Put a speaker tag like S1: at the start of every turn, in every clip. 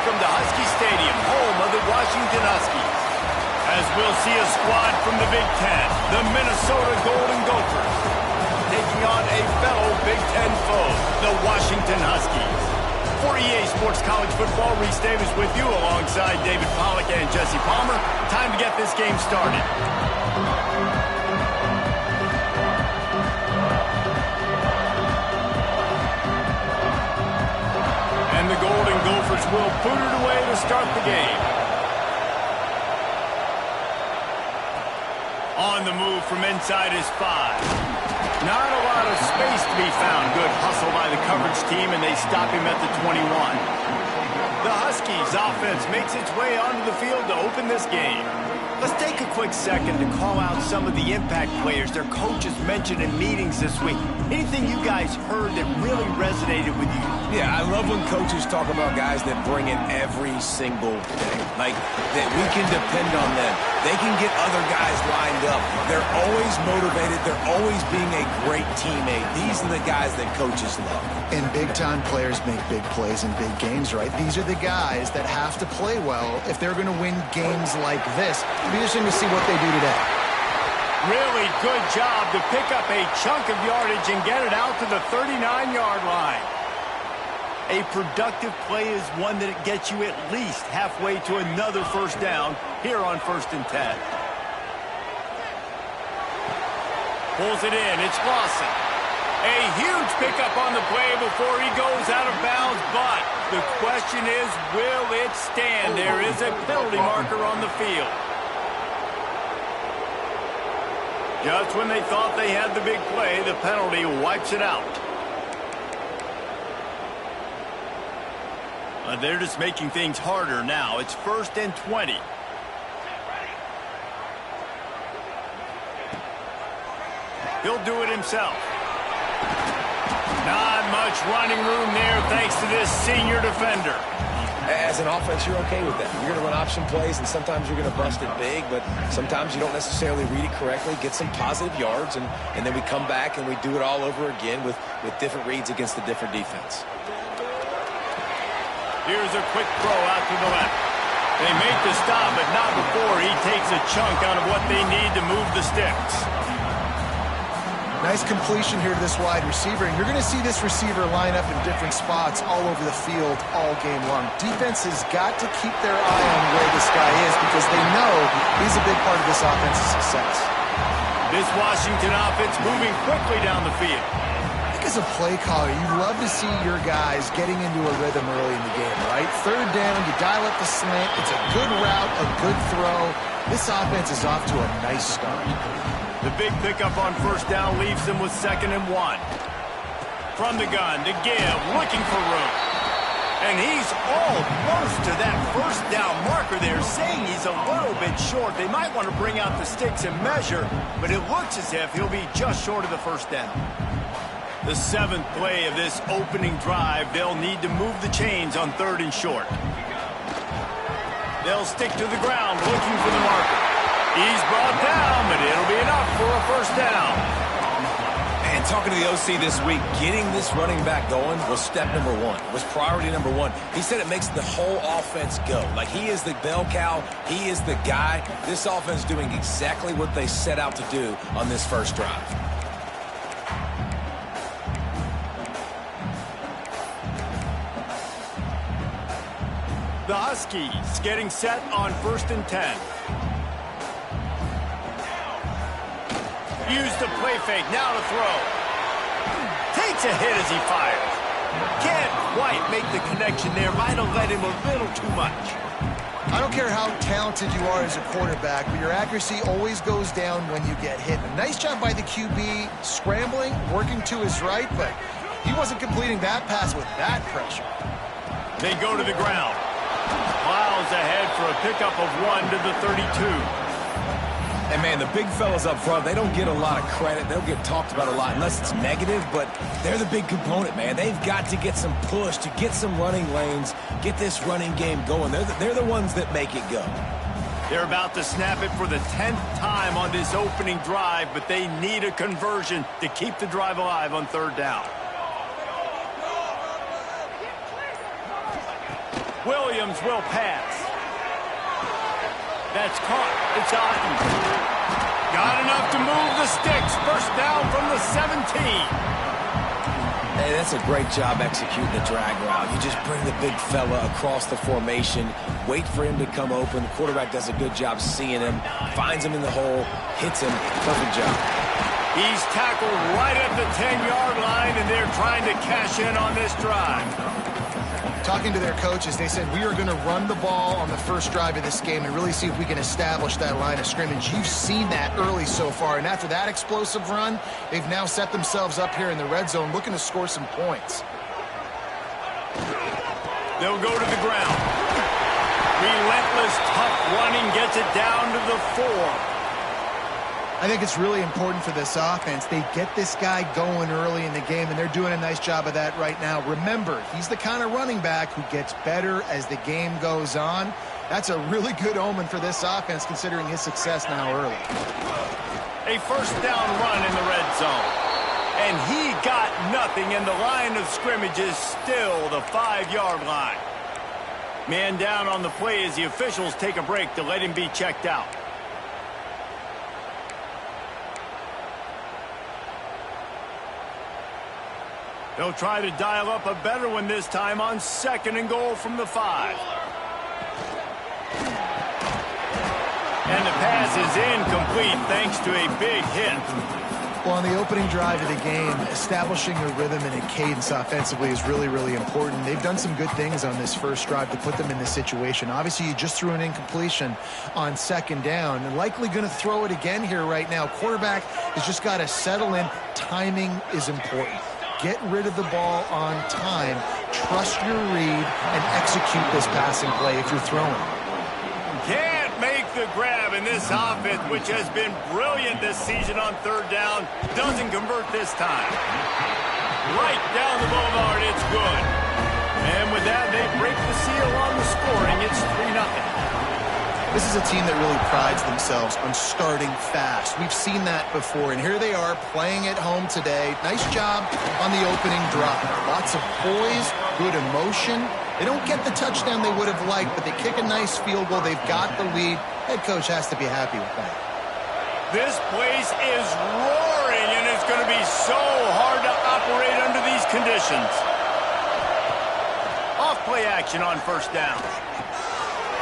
S1: welcome to Husky Stadium, home of the Washington Huskies. As we'll see a squad from the Big Ten, the Minnesota Golden Gophers, taking on a fellow Big Ten foe, the Washington Huskies. For EA Sports College Football, Reese Davis with you alongside David Pollack and Jesse Palmer. Time to get this game started. And the Golden Gophers will boot it away to start the game. On the move from inside his 5. Not a lot of space to be found. Good hustle by the coverage team, and they stop him at the 21. The Huskies offense makes its way onto the field to open this game. Let's take a quick second to call out some of the impact players their coaches mentioned in meetings this week. Anything you guys heard that really resonated with you?
S2: Yeah, I love when coaches talk about guys that bring it every single day. Like, that we can depend on them. They can get other guys lined up. They're always motivated. They're always being a great teammate. These are the guys that coaches love.
S3: And big-time players make big plays in big games, right? These are the guys that have to play well if they're going to win games like this. It'll be interesting to see what they do today.
S1: Really good job to pick up a chunk of yardage and get it out to the 39-yard line. A productive play is one that gets you at least halfway to another first down here on 1st and 10. Pulls it in. It's Lawson. A huge pickup on the play before he goes out of bounds, but the question is, will it stand? There is a penalty marker on the field. Just when they thought they had the big play, the penalty wipes it out. They're just making things harder now. It's 1st and 20. He'll do it himself. Not much running room there thanks to this senior defender.
S2: As an offense, you're okay with that. You're going to run option plays, and sometimes you're going to bust it big, but sometimes you don't necessarily read it correctly, get some positive yards, and then we come back and we do it all over again with different reads against the different defense.
S1: Here's a quick throw out to the left. They make the stop, but not before he takes a chunk out of what they need to move the sticks.
S3: Nice completion here to this wide receiver, and you're going to see this receiver line up in different spots all over the field all game long. Defense has got to keep their eye on where this guy is because they know he's a big part of this offense's success.
S1: This Washington offense moving quickly down the field.
S3: As a play caller, you love to see your guys getting into a rhythm early in the game, right? 3rd down, you dial up the slant. It's a good route, a good throw. This offense is off to a nice start.
S1: The big pickup on 1st down leaves them with 2nd and 1. From the gun to Gibb, looking for room. And he's almost to that 1st down marker there, saying he's a little bit short. They might want to bring out the sticks and measure, but it looks as if he'll be just short of the 1st down. The 7th play of this opening drive, they'll need to move the chains on 3rd and short. They'll stick to the ground looking for the marker. He's brought down, but it'll be enough for a 1st down.
S2: And talking to the OC this week, getting this running back going was step number 1, was priority number 1. He said it makes the whole offense go. Like, he is the bell cow, he is the guy. This offense doing exactly what they set out to do on this first drive.
S1: The Huskies getting set on 1st and 10. Use the play fake, now to throw. Takes a hit as he fires. Can't quite make the connection there. Might have let him a little too much.
S3: I don't care how talented you are as a quarterback, but your accuracy always goes down when you get hit. A nice job by the QB, scrambling, working to his right, but he wasn't completing that pass with that pressure.
S1: They go to the ground. Plows ahead for a pickup of 1 to the 32.
S2: And, man, the big fellas up front, they don't get a lot of credit. They'll get talked about a lot unless it's negative, but they're the big component, man. They've got to get some push, to get some running lanes, get this running game going. They're the ones that make it go.
S1: They're about to snap it for the 10th time on this opening drive, but they need a conversion to keep the drive alive on 3rd down. Williams will pass. That's caught. It's Otten. Got enough to move the sticks. First down from the 17.
S2: Hey, that's a great job executing the drag route. You just bring the big fella across the formation, wait for him to come open. The quarterback does a good job seeing him, finds him in the hole, hits him. Perfect job.
S1: He's tackled right at the 10-yard line, and they're trying to cash in on this drive.
S3: Talking to their coaches, they said, we are going to run the ball on the first drive of this game and really see if we can establish that line of scrimmage. You've seen that early so far, and after that explosive run, they've now set themselves up here in the red zone looking to score some points.
S1: They'll go to the ground. Relentless, tough running gets it down to the 4.
S3: I think it's really important for this offense. They get this guy going early in the game, and they're doing a nice job of that right now. Remember, he's the kind of running back who gets better as the game goes on. That's a really good omen for this offense, considering his success now early.
S1: A first down run in the red zone. And he got nothing, and the line of scrimmage is still the 5-yard line. Man down on the play as the officials take a break to let him be checked out. They'll try to dial up a better one this time on 2nd and goal from the 5. And the pass is incomplete thanks to a big hit.
S3: Well, on the opening drive of the game, establishing a rhythm and a cadence offensively is really, really important. They've done some good things on this first drive to put them in this situation. Obviously, you just threw an incompletion on 2nd down, and likely going to throw it again here right now. Quarterback has just got to settle in. Timing is important. Get rid of the ball on time, trust your read, and execute this passing play if you're throwing.
S1: Can't make the grab, and this offense, which has been brilliant this season on 3rd down, doesn't convert this time. Right down the boulevard, it's good. And with that, they break the seal on the scoring. It's 3-0.
S3: This is a team that really prides themselves on starting fast. We've seen that before, and here they are playing at home today. Nice job on the opening drive. Lots of poise, good emotion. They don't get the touchdown they would have liked, but they kick a nice field goal. They've got the lead. Head coach has to be happy with that.
S1: This place is roaring, and it's going to be so hard to operate under these conditions. Off play action on 1st down.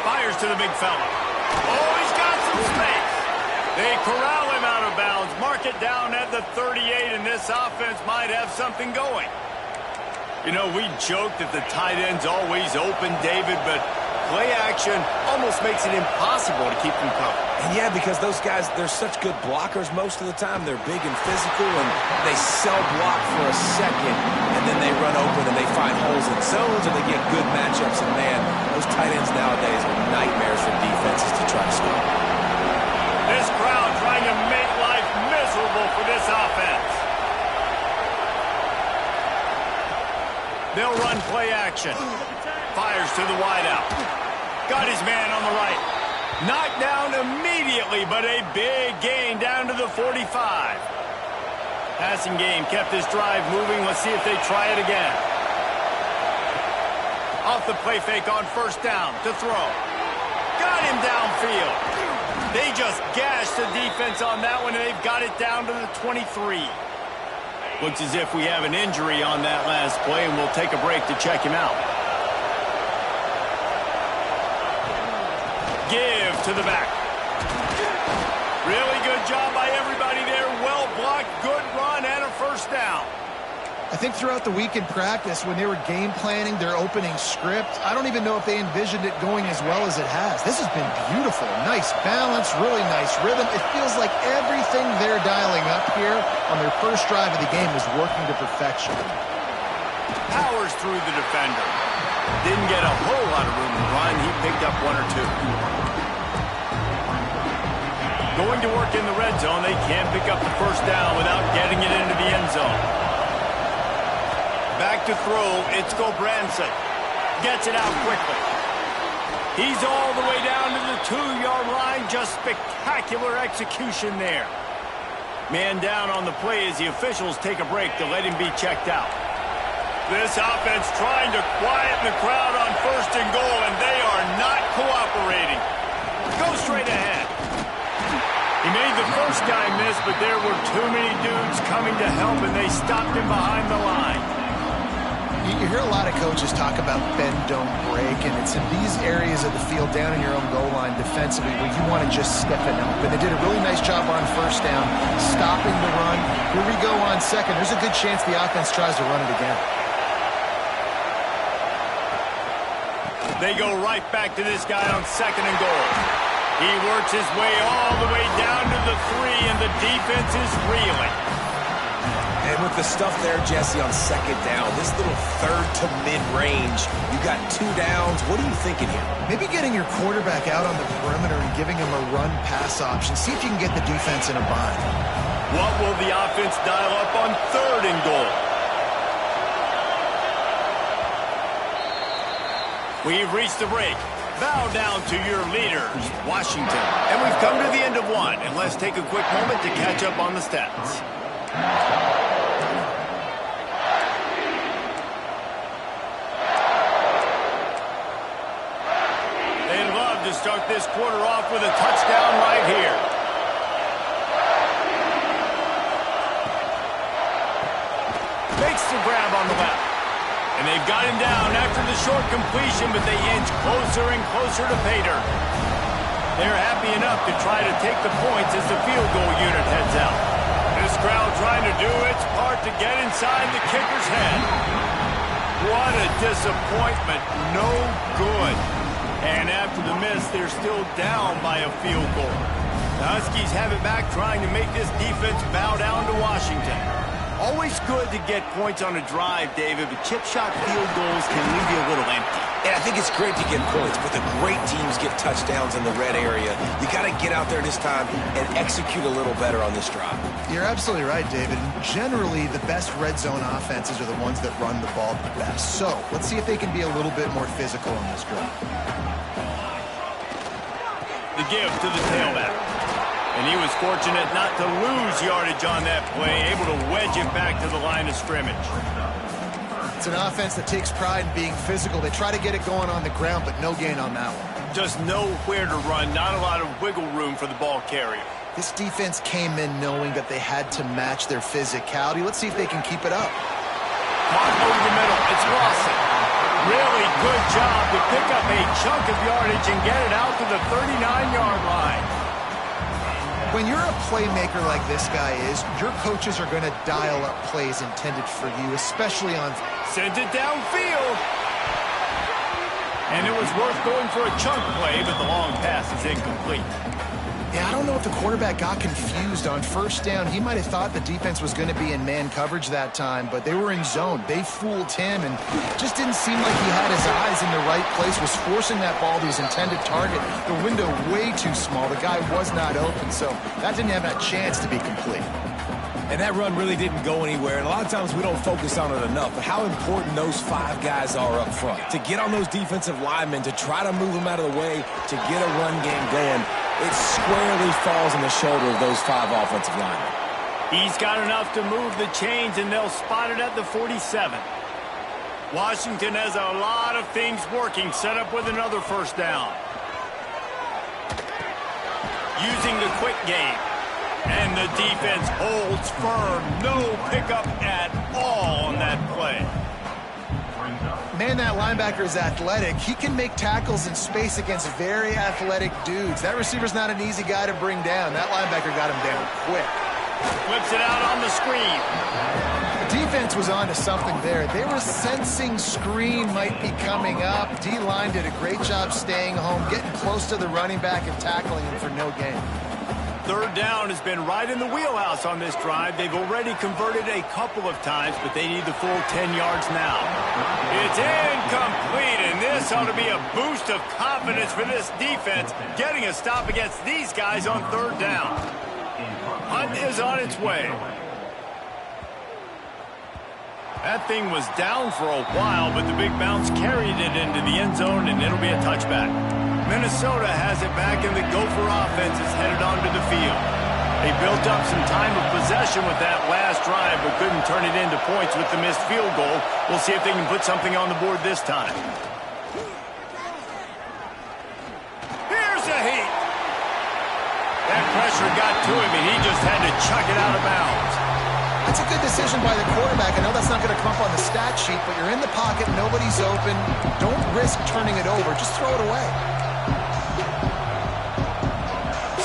S1: Fires to the big fella. Oh, he's got some space. They corral him out of bounds. Mark it down at the 38, and this offense might have something going. You know, we joke that the tight end's always open, David, but play action almost makes it impossible to keep them covered.
S2: And yeah, because those guys, they're such good blockers most of the time. They're big and physical, and they cell block for a second, and then they run open and they find holes in zones, and they get good matchups. And man, those tight ends nowadays are nightmares for defenses to try to score.
S1: This crowd trying to make life miserable for this offense. They'll run play action. Fires to the wideout. Got his man on the right. Knocked down immediately, but a big gain down to the 45. Passing game kept this drive moving. Let's see if they try it again. Off the play fake on 1st down to throw. Got him downfield. They just gashed the defense on that one, and they've got it down to the 23. Looks as if we have an injury on that last play, and we'll take a break to check him out. Give to the back. Really good job by everybody there. Well blocked, good run, and a 1st down.
S3: I think throughout the week in practice, when they were game planning their opening script, I don't even know if they envisioned it going as well as it has. This has been beautiful. Nice balance, really nice rhythm. It feels like everything they're dialing up here on their first drive of the game is working to perfection.
S1: Powers through the defender. Didn't get a whole lot of room to run. He picked up 1 or 2. Going to work in the red zone. They can't pick up the 1st down without getting it into the end zone. Back to throw. It's Gobranson. Gets it out quickly. He's all the way down to the 2-yard line. Just spectacular execution there. Man down on the play as the officials take a break to let him be checked out. This offense trying to quieten the crowd on 1st and goal, and they are not cooperating. Go straight ahead. He made the first guy miss, but there were too many dudes coming to help, and they stopped him behind the line.
S3: You hear a lot of coaches talk about bend, don't break, and it's in these areas of the field down in your own goal line defensively where you want to just step and help. And they did a really nice job on 1st down, stopping the run. Here we go on 2nd. There's a good chance the offense tries to run it again.
S1: They go right back to this guy on 2nd and goal. He works his way all the way down to the 3, and the defense is reeling.
S2: And with the stuff there, Jesse, on 2nd down, this little 3rd to mid-range, you got 2 downs. What are you thinking here?
S3: Maybe getting your quarterback out on the perimeter and giving him a run-pass option. See if you can get the defense in a bind.
S1: What will the offense dial up on 3rd and goal? We've reached the break. Bow down to your leaders, Washington. And we've come to the end of one. And let's take a quick moment to catch up on the stats. They'd love to start this quarter off with a touchdown right here. Makes the grab on the left. And they've got him down after the short completion, but they inch closer and closer to pay dirt. They're happy enough to try to take the points as the field goal unit heads out. This crowd trying to do its part to get inside the kicker's head. What a disappointment. No good. And after the miss, they're still down by a field goal. The Huskies have it back, trying to make this defense bow down to Washington. Always good to get points on a drive, David, but chip shot field goals can leave you a little empty.
S2: And I think it's great to get points, but the great teams get touchdowns in the red area. You got to get out there this time and execute a little better on this drive.
S3: You're absolutely right, David. Generally, the best red zone offenses are the ones that run the ball the best. So let's see if they can be a little bit more physical on this drive.
S1: The give to the tailback. And he was fortunate not to lose yardage on that play, able to wedge it back to the line of scrimmage.
S3: It's an offense that takes pride in being physical. They try to get it going on the ground, but no gain on that one.
S1: Just nowhere to run, not a lot of wiggle room for the ball carrier.
S3: This defense came in knowing that they had to match their physicality. Let's see if they can keep it up.
S1: Caught over the middle. It's Lawson. Really good job to pick up a chunk of yardage and get it out to the 39-yard line.
S3: When you're a playmaker like this guy is, your coaches are going to dial up plays intended for you, especially on...
S1: Sent it downfield. And it was worth going for a chunk play, but the long pass is incomplete.
S3: Yeah, I don't know if the quarterback got confused on 1st down. He might have thought the defense was going to be in man coverage that time, but they were in zone. They fooled him, and just didn't seem like he had his eyes in the right place, was forcing that ball to his intended target. The window way too small. The guy was not open, so that didn't have a chance to be complete.
S2: And that run really didn't go anywhere. And a lot of times we don't focus on it enough, but how important those 5 guys are up front. To get on those defensive linemen, to try to move them out of the way, to get a run game going, it squarely falls on the shoulder of those 5 offensive linemen.
S1: He's got enough to move the chains, and they'll spot it at the 47. Washington has a lot of things working, set up with another 1st down. Using the quick game. And the defense holds firm. No pickup at all on that play.
S3: Man, that linebacker is athletic. He can make tackles in space against very athletic dudes. That receiver's not an easy guy to bring down. That linebacker got him down quick.
S1: Flips it out on the screen.
S3: The defense was on to something there. They were sensing screen might be coming up. D-line did a great job staying home, getting close to the running back and tackling him for no gain.
S1: 3rd down has been right in the wheelhouse on this drive. They've already converted a couple of times, but they need the full 10 yards now. It's incomplete, and this ought to be a boost of confidence for this defense, getting a stop against these guys on 3rd down. Hunt is on its way. That thing was down for a while, but the big bounce carried it into the end zone, and it'll be a touchback. Minnesota has it back, and the Gopher offense is headed onto the field. They built up some time of possession with that last drive, but couldn't turn it into points with the missed field goal. We'll see if they can put something on the board this time. Here's a heat. That pressure got to him, and he just had to chuck it out of bounds.
S3: That's a good decision by the quarterback. I know that's not going to come up on the stat sheet, but you're in the pocket, nobody's open. Don't risk turning it over. Just throw it away.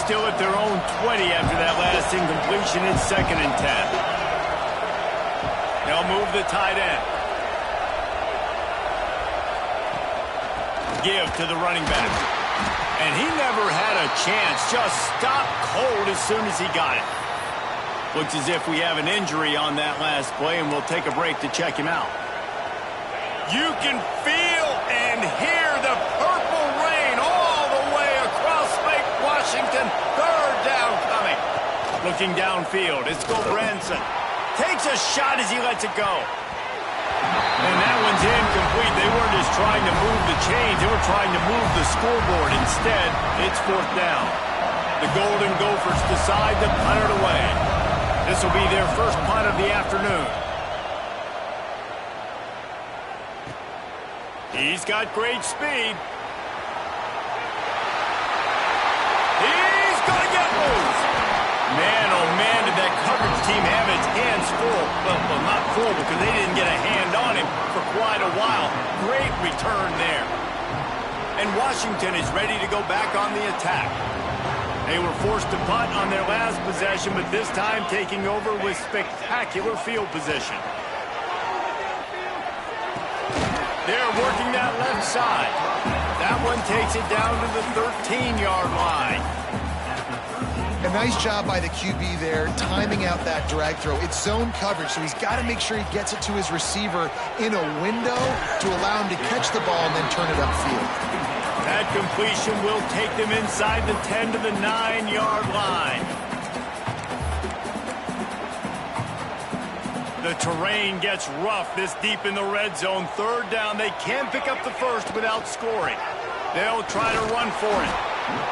S1: Still at their own 20 after that last incompletion. It's 2nd and 10. They'll move the tight end. Give to the running back. And he never had a chance. Just stopped cold as soon as he got it. Looks as if we have an injury on that last play, and we'll take a break to check him out. You can feel and hear the purple rain all the way across Lake Washington. 3rd down coming. Looking downfield, it's Gulbranson. Takes a shot as he lets it go. And that one's incomplete. They weren't just trying to move the chains. They were trying to move the scoreboard. Instead, it's 4th down. The Golden Gophers decide to punt it away. This will be their first punt of the afternoon. He's got great speed. He's going to get loose. Man, oh man, did that coverage team have its hands full. Well, not full because they didn't get a hand on him for quite a while. Great return there. And Washington is ready to go back on the attack. They were forced to punt on their last possession, but this time taking over with spectacular field position. They're working that left side. That one takes it down to the 13-yard line.
S3: A nice job by the QB there, timing out that drag throw. It's zone coverage, so he's got to make sure he gets it to his receiver in a window to allow him to catch the ball and then turn it upfield.
S1: That completion will take them inside the 10 to the 9-yard line. The terrain gets rough this deep in the red zone. 3rd down, they can pick up the first without scoring. They'll try to run for it.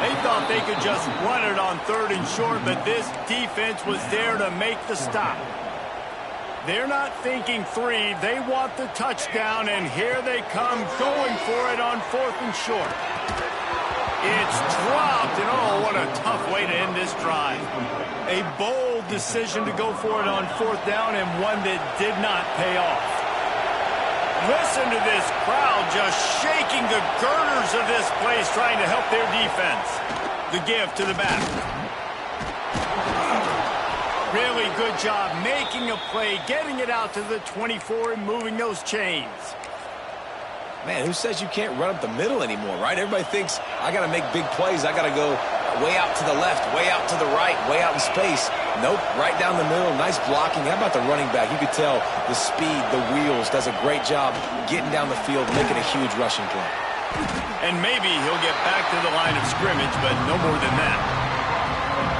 S1: They thought they could just run it on 3rd and short, but this defense was there to make the stop. They're not thinking 3. They want the touchdown, and here they come going for it on 4th and short. It's dropped, and oh, what a tough way to end this drive. A bold decision to go for it on 4th down, and one that did not pay off. Listen to this crowd just shaking the girders of this place, trying to help their defense. The give to the back. Really good job making a play, getting it out to the 24 and moving those chains.
S2: Man, who says you can't run up the middle anymore, right? Everybody thinks, I got to make big plays. I got to go way out to the left, way out to the right, way out in space. Nope, right down the middle. Nice blocking. How about the running back? You could tell the speed, the wheels, does a great job getting down the field, making a huge rushing play.
S1: And maybe he'll get back to the line of scrimmage, but no more than that.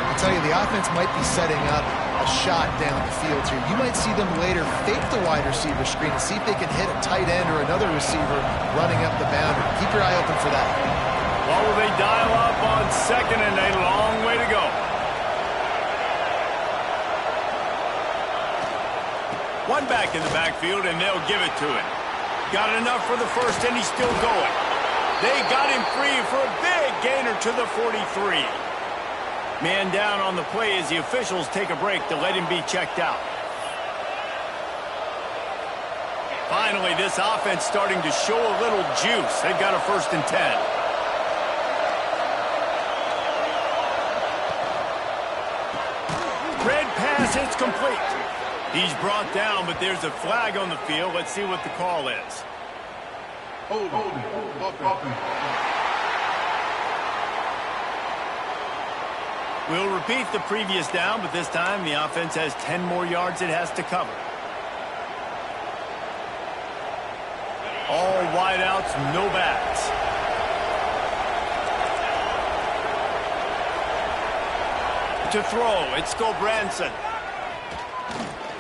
S3: I'll tell you, the offense might be setting up a shot down the field here. You might see them later fake the wide receiver screen and see if they can hit a tight end or another receiver running up the boundary. Keep your eye open for that.
S1: Well, will they dial up on 2nd and a long way to go? One back in the backfield, and they'll give it to him. Got enough for the first, and he's still going. They got him free for a big gainer to the 43. Man down on the play as the officials take a break to let him be checked out. Finally, this offense starting to show a little juice. They've got a 1st and 10. Red pass, it's complete. He's brought down, but there's a flag on the field. Let's see what the call is. We'll repeat the previous down, but this time the offense has 10 more yards it has to cover. All wideouts, no backs. To throw, it's Gulbranson.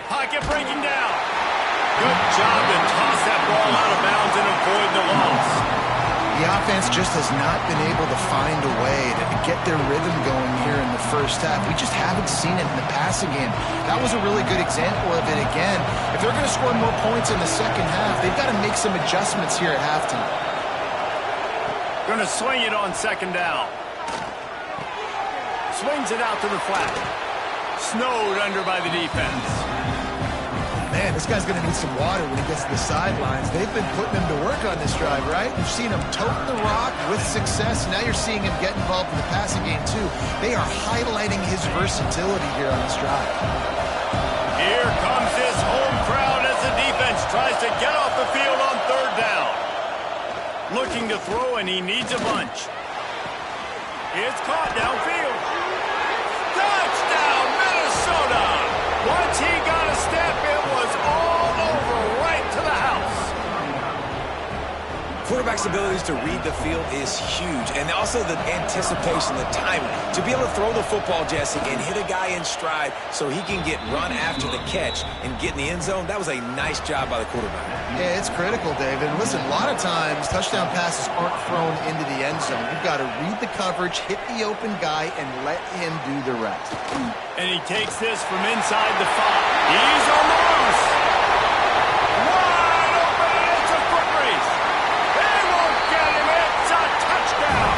S1: Pocket breaking down. Good job to toss that ball out of bounds and avoid the loss.
S3: The offense just has not been able to find a way to get their rhythm going here in the first half. We just haven't seen it in the passing game. That was a really good example of it again. If they're going to score more points in the second half, they've got to make some adjustments here at halftime.
S1: Going to swing it on second down. Swings it out to the flat. Snowed under by the defense.
S3: Man, this guy's going to need some water when he gets to the sidelines. They've been putting him to work on this drive, right? You've seen him toting the rock with success. Now you're seeing him get involved in the passing game, too. They are highlighting his versatility here on this drive.
S1: Here comes this home crowd as the defense tries to get off the field on third down. Looking to throw, and he needs a bunch. It's caught downfield. Touchdown, Minnesota! Once he got a step, it was all over right to the house.
S2: Quarterback's abilities to read the field is huge, and also the anticipation, the timing. To be able to throw the football, Jesse, and hit a guy in stride so he can get run after the catch and get in the end zone, that was a nice job by the quarterback.
S3: Yeah, it's critical, David. Listen, a lot of times touchdown passes aren't thrown into the end zone. You've got to read the coverage, hit the open guy, and let him do the rest.
S1: And he takes this from inside the 5. He's on the loose. Wide open, and it's a foot race. They won't get him. It's a touchdown.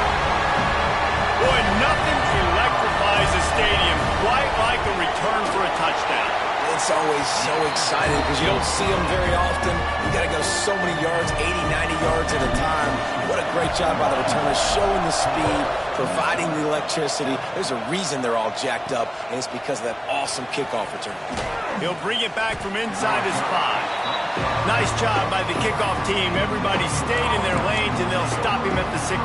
S1: Boy, nothing electrifies a stadium quite like a return for a touchdown.
S2: It's always so exciting because you don't see them very often. You got to go so many yards, 80, 90 yards at a time. What a great job by the returner, showing the speed, providing the electricity. There's a reason they're all jacked up, and it's because of that awesome kickoff return.
S1: He'll bring it back from inside his 5. Nice job by the kickoff team. Everybody stayed in their lanes, and they'll stop him at the 16.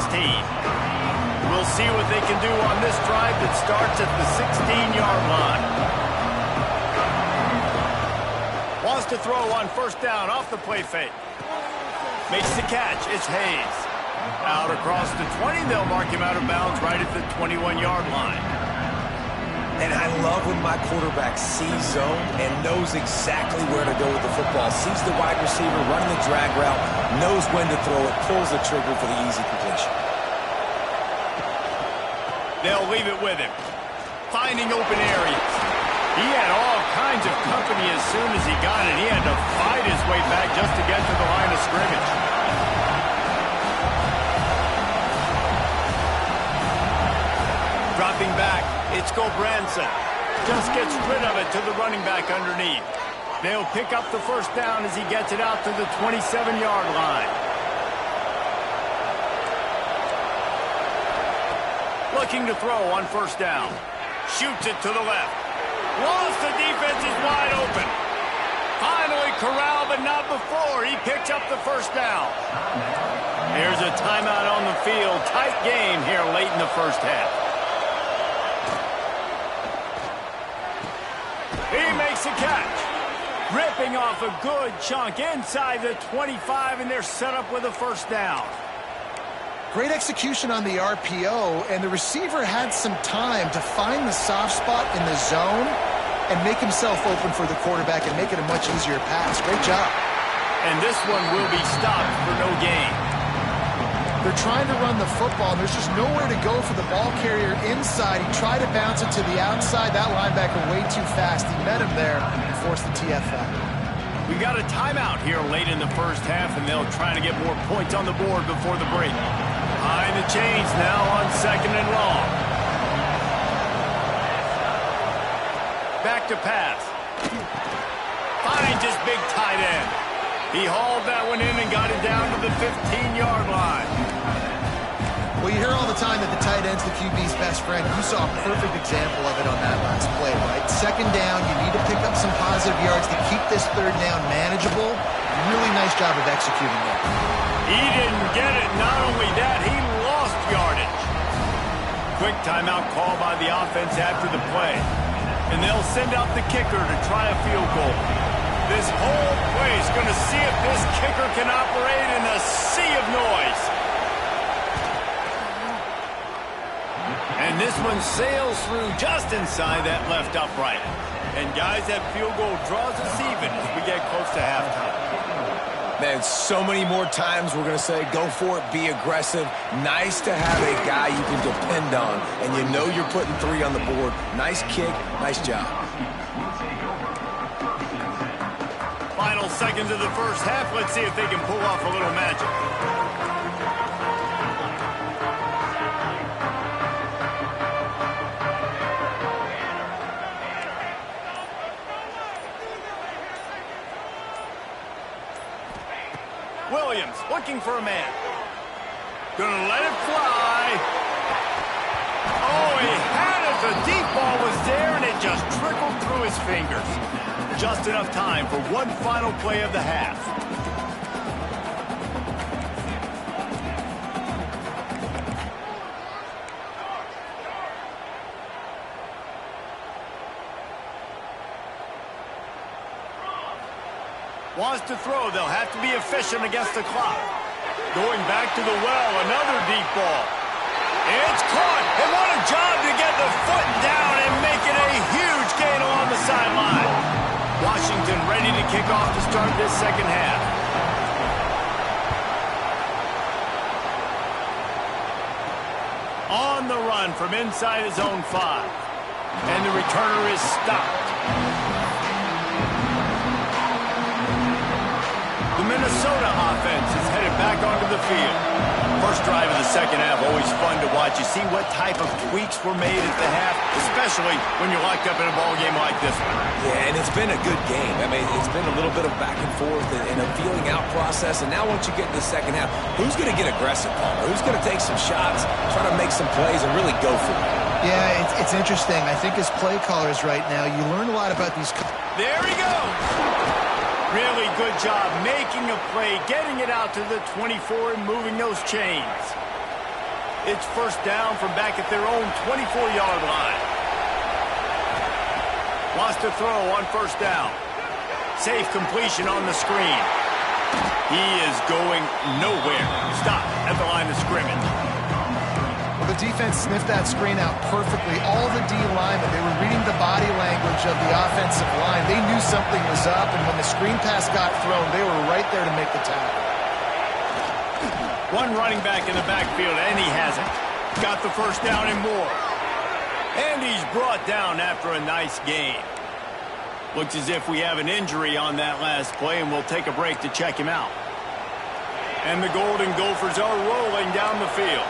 S1: We'll see what they can do on this drive that starts at the 16-yard line. Wants to throw on first down off the play fake. Makes the catch. It's Hayes. Out across the 20. They'll mark him out of bounds right at the 21-yard line.
S2: And I love when my quarterback sees zone and knows exactly where to go with the football. Sees the wide receiver running the drag route, knows when to throw it, pulls the trigger for the easy completion.
S1: They'll leave it with him. Finding open areas. He had all kinds of company as soon as he got it. He had to fight his way back just to get to the line of scrimmage. Dropping back, it's Gulbranson. Just gets rid of it to the running back underneath. They'll pick up the first down as he gets it out to the 27-yard line. Looking to throw on first down. Shoots it to the left. Lost, the defense is wide open. Finally corralled, but not before. He picks up the first down. Here's a timeout on the field. Tight game here late in the first half. He makes a catch. Ripping off a good chunk inside the 25, and they're set up with a first down.
S3: Great execution on the RPO, and the receiver had some time to find the soft spot in the zone and make himself open for the quarterback and make it a much easier pass. Great job.
S1: And this one will be stopped for no gain.
S3: They're trying to run the football, and there's just nowhere to go for the ball carrier inside. He tried to bounce it to the outside. That linebacker way too fast. He met him there and forced the TFL.
S1: We got a timeout here late in the first half, and they'll try to get more points on the board before the break. Behind the chains now on second and long. Back to pass. Finds his big tight end. He hauled that one in and got it down to the 15-yard line.
S3: Well, you hear all the time that the tight end's the QB's best friend. You saw a perfect example of it on that last play, right? Second down, you need to pick up some positive yards to keep this third down manageable. Really nice job of executing that.
S1: He didn't get it. Not only that, he lost yardage. Quick timeout call by the offense after the play. And they'll send out the kicker to try a field goal. This whole play is going to see if this kicker can operate in a sea of noise. And this one sails through just inside that left upright. And guys, that field goal draws us even as we get close to halftime.
S2: Man, so many more times we're going to say, go for it, be aggressive. Nice to have a guy you can depend on, and you know you're putting 3 on the board. Nice kick, nice job.
S1: Final seconds of the first half. Let's see if they can pull off a little magic. Williams looking for a man. Gonna let it fly. Oh, he had it. The deep ball was there, and it just trickled through his fingers. Just enough time for one final play of the half. Wants to throw. They'll have to be efficient against the clock. Going back to the well, another deep ball. It's caught. And what a job to get the foot down and make it a huge gain along the sideline. Washington ready to kick off to start this second half. On the run from inside his own 5. And the returner is stopped. The Minnesota offense is headed back onto the field. First drive of the second half, always fun to watch. You see what type of tweaks were made at the half, especially when you're locked up in a ball game like this one.
S2: Yeah, and it's been a good game. I mean, it's been a little bit of back and forth and a feeling out process. And now once you get to the second half, who's going to get aggressive, Palmer? Who's going to take some shots, try to make some plays, and really go for it?
S3: Yeah, it's interesting. I think as play callers right now, you learn a lot about these.
S1: There he goes. Really good job making a play, getting it out to the 24 and moving those chains. It's first down from back at their own 24-yard line. Wants to throw on first down. Safe completion on the screen. He is going nowhere. Stop at the line of scrimmage.
S3: Well, the defense sniffed that screen out perfectly. All the D linemen, they were reading the body language of the offensive line. They knew something was up, and when the screen pass got thrown, they were right there to make the tackle.
S1: One running back in the backfield, and he has it. Got the first down and more. And he's brought down after a nice gain. Looks as if we have an injury on that last play, and we'll take a break to check him out. And the Golden Gophers are rolling down the field.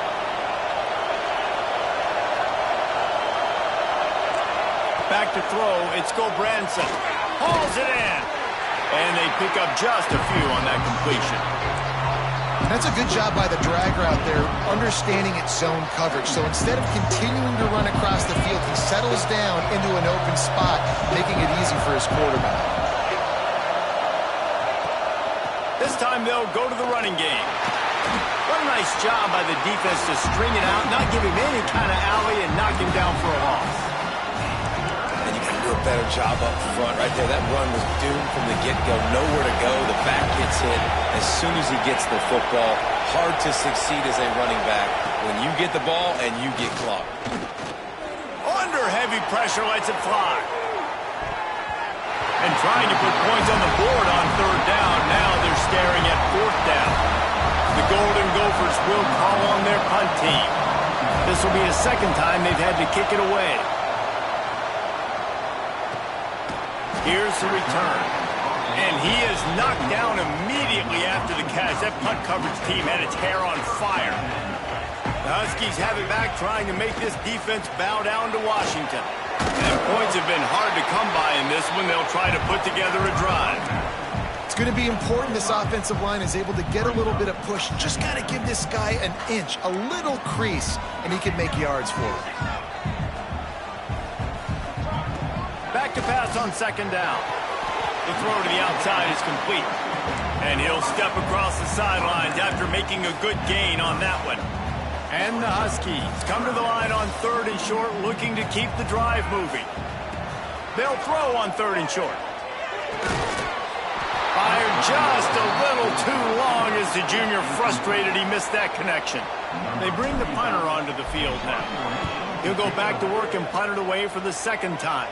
S1: Back to throw, it's Gulbranson. Hauls it in. And they pick up just a few on that completion.
S3: That's a good job by the drag route there, understanding its zone coverage. So instead of continuing to run across the field, he settles down into an open spot, making it easy for his quarterback.
S1: This time they'll go to the running game. What a nice job by the defense to string it out, not give him any kind of alley, and knock him down for a loss.
S2: A better job up front right there. That run was doomed from the get-go. Nowhere to go. The back gets hit as soon as he gets the football. Hard to succeed as a running back when you get the ball and you get clocked.
S1: Under heavy pressure, lets it fly. And trying to put points on the board on third down. Now they're staring at fourth down. The Golden Gophers will call on their punt team. This will be the second time they've had to kick it away. Here's the return. And he is knocked down immediately after the catch. That punt coverage team had its hair on fire. The Huskies have it back, trying to make this defense bow down to Washington. And points have been hard to come by in this one. They'll try to put together a drive.
S3: It's going to be important this offensive line is able to get a little bit of push. Just got to give this guy an inch, a little crease, and he can make yards for it.
S1: Back to pass on second down. The throw to the outside is complete. And he'll step across the sidelines after making a good gain on that one. And the Huskies come to the line on third and short, looking to keep the drive moving. They'll throw on third and short. Fired just a little too long as the junior frustrated he missed that connection. They bring the punter onto the field now. He'll go back to work and punt it away for the second time.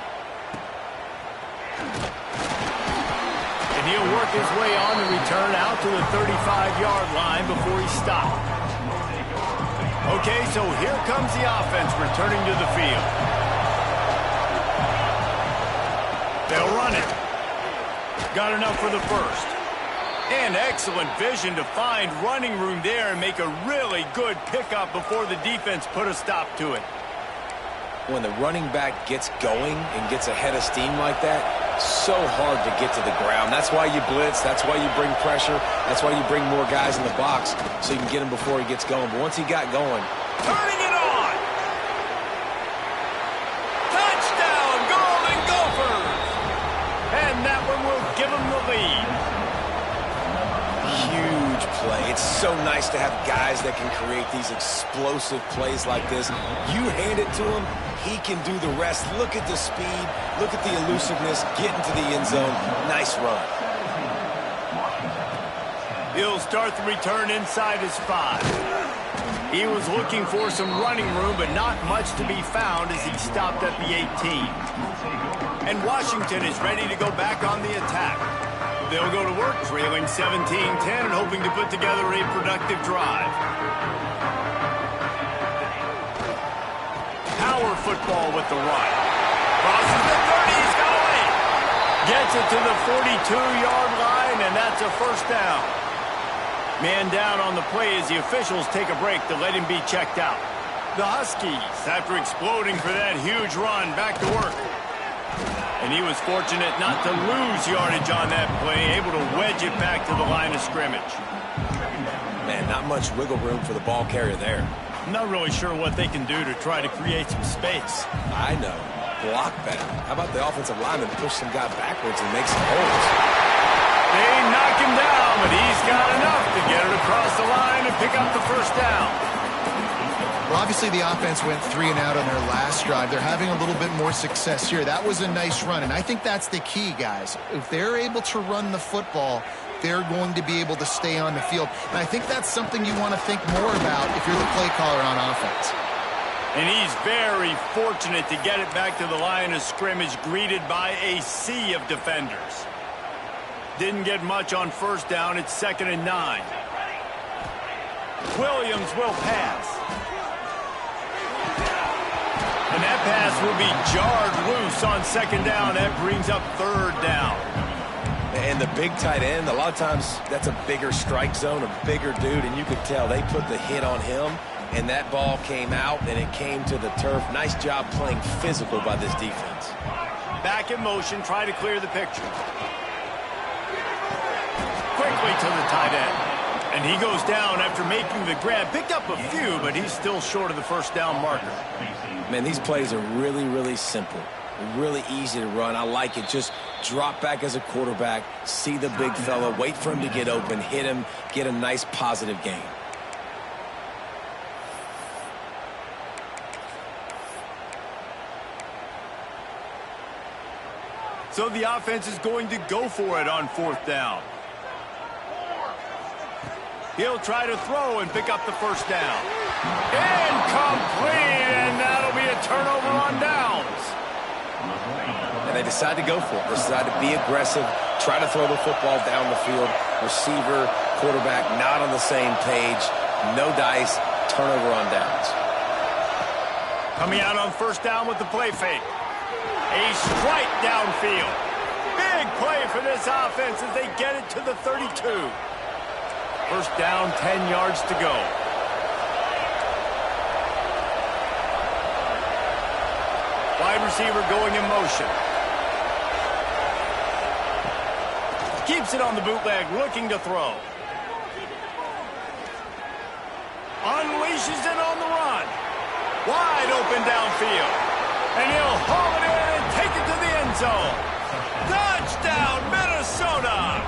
S1: And he'll work his way on the return out to the 35-yard line before he stopped. Okay, so here comes the offense returning to the field. They'll run it. Got enough for the first. And excellent vision to find running room there and make a really good pickup before the defense put a stop to it.
S2: When the running back gets going and gets ahead of steam like that, so hard to get to the ground. That's why you blitz. That's why you bring pressure. That's why you bring more guys in the box so you can get him before he gets going. But once he got going,
S1: turning it on! Touchdown, Golden Gophers! And that one will give him the lead.
S2: Huge play. It's so nice to have guys that can create these explosive plays like this. You hand it to him, he can do the rest. Look at the speed. Look at the elusiveness. Get into the end zone. Nice run.
S1: He'll start the return inside his 5. He was looking for some running room, but not much to be found as he stopped at the 18. And Washington is ready to go back on the attack. They'll go to work, trailing 17-10 and hoping to put together a productive drive. Power football with the run. Crosses the 30, he's got away. Gets it to the 42-yard line, and that's a first down. Man down on the play as the officials take a break to let him be checked out. The Huskies, after exploding for that huge run, back to work. And he was fortunate not to lose yardage on that play, able to wedge it back to the line of scrimmage.
S2: Man, not much wiggle room for the ball carrier there.
S1: I'm not really sure what they can do to try to create some space.
S2: I know. Block better. How about the offensive lineman push some guy backwards and make some holes?
S1: They knock him down, but he's got enough to get it across the line and pick up the first down.
S3: Well, obviously the offense went 3 and out on their last drive. They're having a little bit more success here. That was a nice run, and I think that's the key, guys. If they're able to run the football, they're going to be able to stay on the field. And I think that's something you want to think more about if you're the play caller on offense.
S1: And he's very fortunate to get it back to the line of scrimmage, greeted by a sea of defenders. Didn't get much on first down. It's 2nd and 9. Williams will pass. And that pass will be jarred loose on 2nd down. That brings up 3rd down.
S2: And the big tight end, a lot of times that's a bigger strike zone, a bigger dude, and you could tell they put the hit on him, and that ball came out, and it came to the turf. Nice job playing physical by this defense.
S1: Back in motion, try to clear the picture. Quickly to the tight end. And he goes down after making the grab. Picked up a few, but he's still short of the first down marker.
S2: Man, these plays are really, really simple. Really easy to run. I like it. Just drop back as a quarterback, see the big fella, wait for him to get open, hit him, get a nice positive gain.
S1: So the offense is going to go for it on 4th down. He'll try to throw and pick up the first down. Incomplete, and that'll be a turnover on downs.
S2: And they decide to go for it. They decide to be aggressive, try to throw the football down the field. Receiver, quarterback, not on the same page. No dice, turnover on downs.
S1: Coming out on first down with the play fake. A strike downfield. Big play for this offense as they get it to the 32. First down, 10 yards to go. Wide receiver going in motion. Keeps it on the bootleg, looking to throw. Unleashes it on the run. Wide open downfield. And he'll haul it in and take it to the end zone. Touchdown, Minnesota!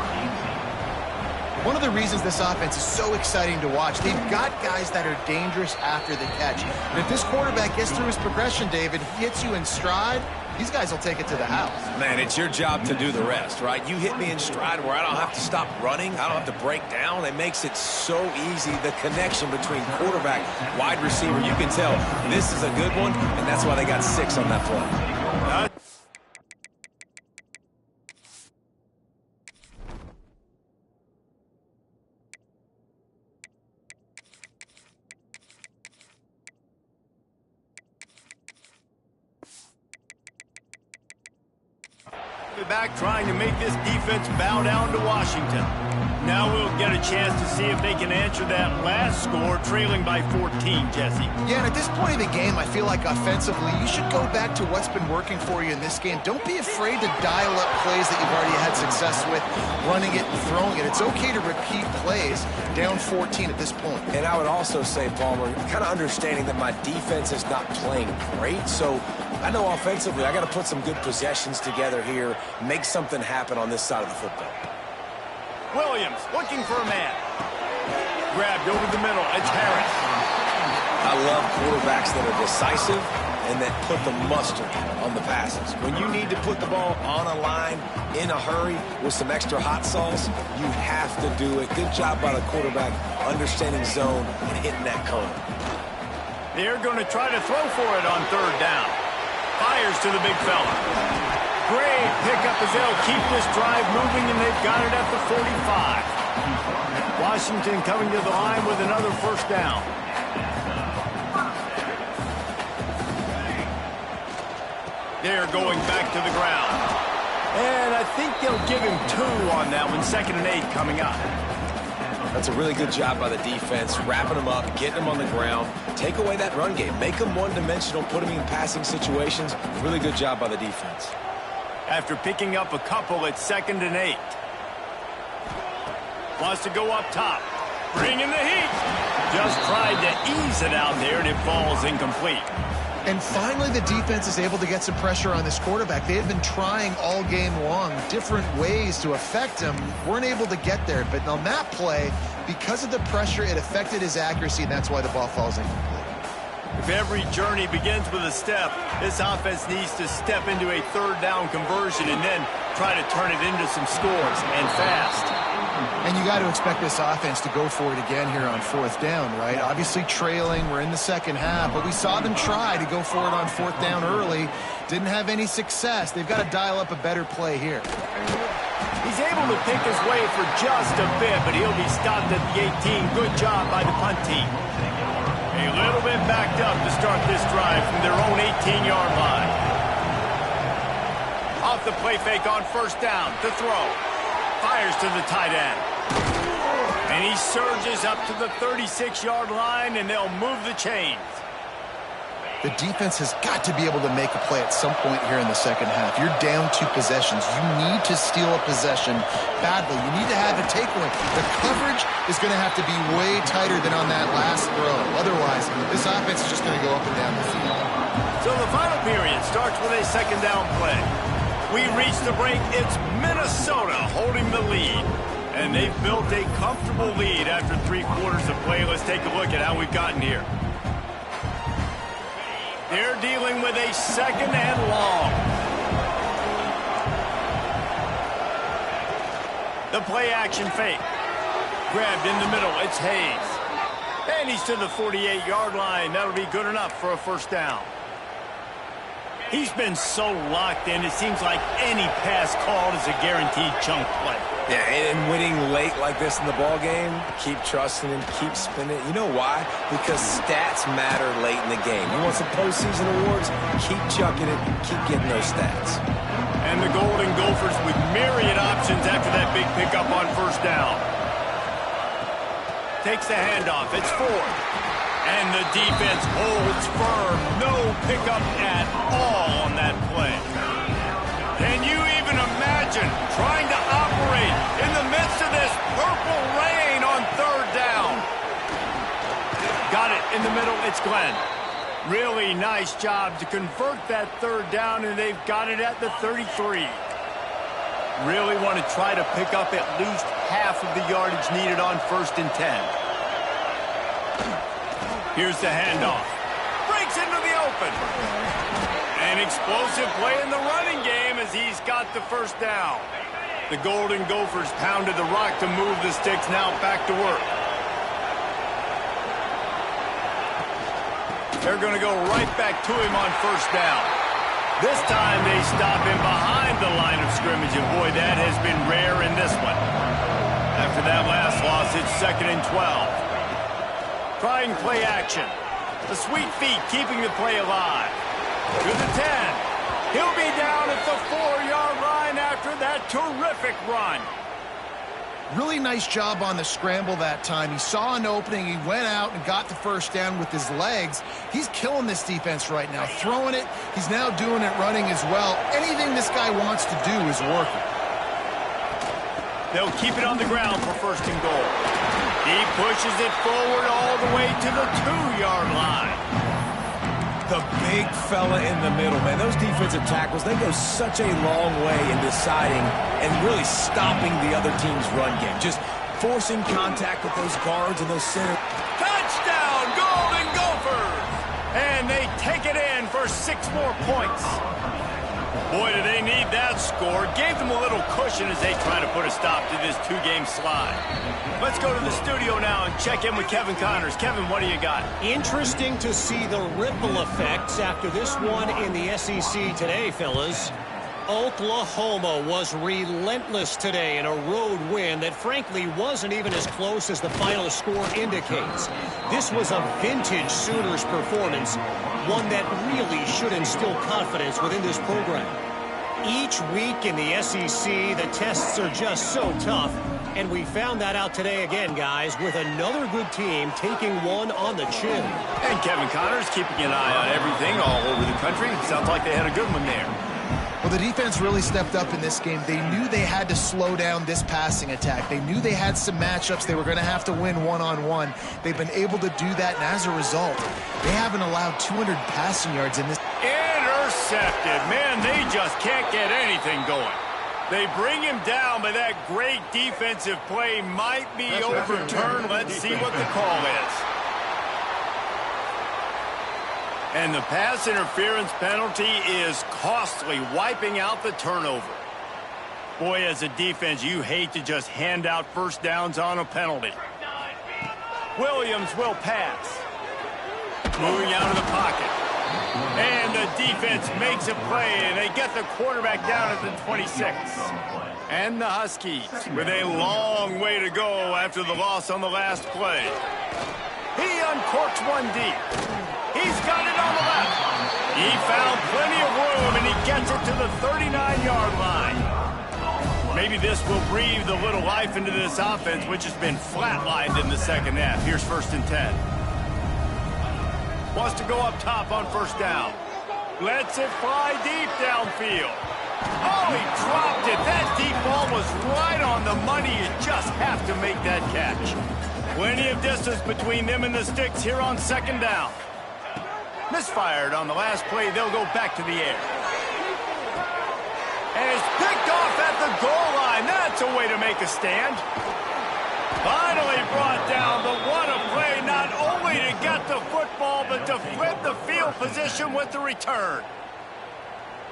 S3: One of the reasons this offense is so exciting to watch, they've got guys that are dangerous after the catch. And if this quarterback gets through his progression, David, he hits you in stride, these guys will take it to the house.
S2: Man, it's your job to do the rest, right? You hit me in stride where I don't have to stop running. I don't have to break down. It makes it so easy, the connection between quarterback, wide receiver. You can tell this is a good one, and that's why they got 6 on that play.
S1: Back trying to make this defense bow down to Washington. Now we'll get a chance to see if they can answer that last score, trailing by 14, Jesse.
S3: Yeah, and at this point in the game, I feel like offensively, you should go back to what's been working for you in this game. Don't be afraid to dial up plays that you've already had success with, running it and throwing it. It's okay to repeat plays down 14 at this point.
S2: And I would also say, Palmer, kind of understanding that my defense is not playing great, so I know offensively I got to put some good possessions together here, make something happen on this side of the football.
S1: Williams looking for a man. Grabbed over the middle. It's Harris.
S2: I love quarterbacks that are decisive and that put the mustard on the passes. When you need to put the ball on a line in a hurry with some extra hot sauce, you have to do it. Good job by the quarterback understanding zone and hitting that corner.
S1: They're going to try to throw for it on third down. Fires to the big fella. Great pickup as they'll keep this drive moving, and they've got it at the 45. Washington coming to the line with another first down. They're going back to the ground. And I think they'll give him 2 on that one. 2nd and 8 coming up.
S2: That's a really good job by the defense, wrapping them up, getting them on the ground. Take away that run game. Make them one-dimensional, put them in passing situations. Really good job by the defense.
S1: After picking up a couple, it's 2nd and 8. Wants to go up top. Bring in the heat. Just tried to ease it out there, and it falls incomplete.
S3: And finally, the defense is able to get some pressure on this quarterback. They had been trying all game long different ways to affect him. Weren't able to get there. But on that play, because of the pressure, it affected his accuracy, and that's why the ball falls incomplete.
S1: If every journey begins with a step, this offense needs to step into a third down conversion and then try to turn it into some scores, and fast.
S3: And you got to expect this offense to go for it again here on 4th down, right? Obviously trailing, we're in the second half, but we saw them try to go for it on 4th down early. Didn't have any success. They've got to dial up a better play here.
S1: He's able to pick his way for just a bit, but he'll be stopped at the 18. Good job by the punt team. A little bit backed up to start this drive from their own 18-yard line. Off the play fake on first down to throw. Fires to the tight end. And he surges up to the 36-yard line, and they'll move the chains.
S3: The defense has got to be able to make a play at some point here in the second half. You're down 2 possessions. You need to steal a possession badly. You need to have a takeaway. The coverage is going to have to be way tighter than on that last throw. Otherwise, this offense is just going to go up and down the field.
S1: So the final period starts with a 2nd down play. We reach the break. It's Minnesota holding the lead. And they've built a comfortable lead after 3 quarters of play. Let's take a look at how we've gotten here. They're dealing with a 2nd and long. The play action fake. Grabbed in the middle. It's Hayes. And he's to the 48-yard line. That'll be good enough for a first down. He's been so locked in, it seems like any pass called is a guaranteed chunk play.
S2: Yeah, and winning late like this in the ball game, keep trusting him, keep spinning. You know why? Because stats matter late in the game. You want some postseason awards? Keep chucking it, keep getting those stats.
S1: And the Golden Gophers with myriad options after that big pickup on first down. Takes the handoff. It's 4th. And the defense holds firm. No pickup at all on that play. Can you even imagine trying to operate in the midst of this purple rain on third down? Got it in the middle. It's Glenn. Really nice job to convert that third down, and they've got it at the 33. Really want to try to pick up at least half of the yardage needed on 1st and 10. Here's the handoff. Breaks into the open. An explosive play in the running game as he's got the first down. The Golden Gophers pounded the rock to move the sticks. Now back to work. They're going to go right back to him on first down. This time they stop him behind the line of scrimmage, and boy, that has been rare in this one. After that last loss, it's 2nd and 12. Trying play action. The sweet feet keeping the play alive. To the 10. He'll be down at the 4-yard line terrific run.
S3: Really nice job on the scramble that time. He saw an opening. He went out and got the first down with his legs. He's killing this defense right now. Throwing it. He's now doing it running as well. Anything this guy wants to do is working.
S1: They'll keep it on the ground for first and goal. He pushes it forward all the way to the 2-yard line.
S2: The big fella in the middle, man. Those defensive tackles, they go such a long way in deciding and really stopping the other team's run game. Just forcing contact with those guards and those center.
S1: Touchdown, Golden Gophers! And they take it in for 6 more points. Boy, do they need that score. Gave them a little cushion as they try to put a stop to this 2-game slide. Let's go to the studio now and check in with Kevin Connors. Kevin, what do you got?
S4: Interesting to see the ripple effects after this one in the SEC today, fellas. Oklahoma was relentless today in a road win that frankly wasn't even as close as the final score indicates. This was a vintage Sooners performance, one that really should instill confidence within this program. Each week in the SEC, the tests are just so tough, and we found that out today again, guys, with another good team taking one on the chin.
S1: And Kevin Connors keeping an eye on everything all over the country. Sounds like they had a good one there.
S3: Well, the defense really stepped up in this game. They knew they had to slow down this passing attack. They knew they had some matchups they were going to have to win one-on-one. They've been able to do that, and as a result, they haven't allowed 200 passing yards in this.
S1: Intercepted. Man, they just can't get anything going. They bring him down, but that great defensive play might be overturned. Let's see what the call is. And the pass interference penalty is costly, wiping out the turnover. Boy, as a defense, you hate to just hand out first downs on a penalty. Williams will pass. Moving out of the pocket. And the defense makes a play, and they get the quarterback down at the 26. And the Huskies with a long way to go after the loss on the last play. He uncorks one deep. He's got it on the left. He found plenty of room, and he gets it to the 39-yard line. Maybe this will breathe a little life into this offense, which has been flatlined in the second half. Here's 1st and 10. Wants to go up top on first down. Lets it fly deep downfield. Oh, he dropped it. That deep ball was right on the money. You just have to make that catch. Plenty of distance between them and the sticks here on 2nd down. Misfired on the last play. They'll go back to the air. And it's picked off at the goal line. That's a way to make a stand. Finally brought down, but what a play, not only to get the football, but to flip the field position with the return.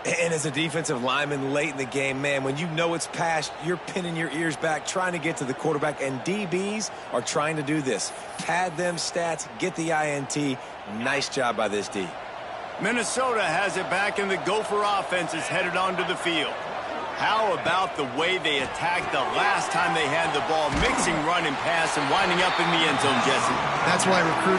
S2: And as a defensive lineman late in the game, man, when you know it's past, you're pinning your ears back, trying to get to the quarterback, and DBs are trying to do this. Pad them stats, get the INT. Nice job by this D.
S1: Minnesota has it back, and the Gopher offense is headed onto the field. How about the way they attacked the last time they had the ball, mixing run and pass and winding up in the end zone, Jesse?
S3: That's why recruiting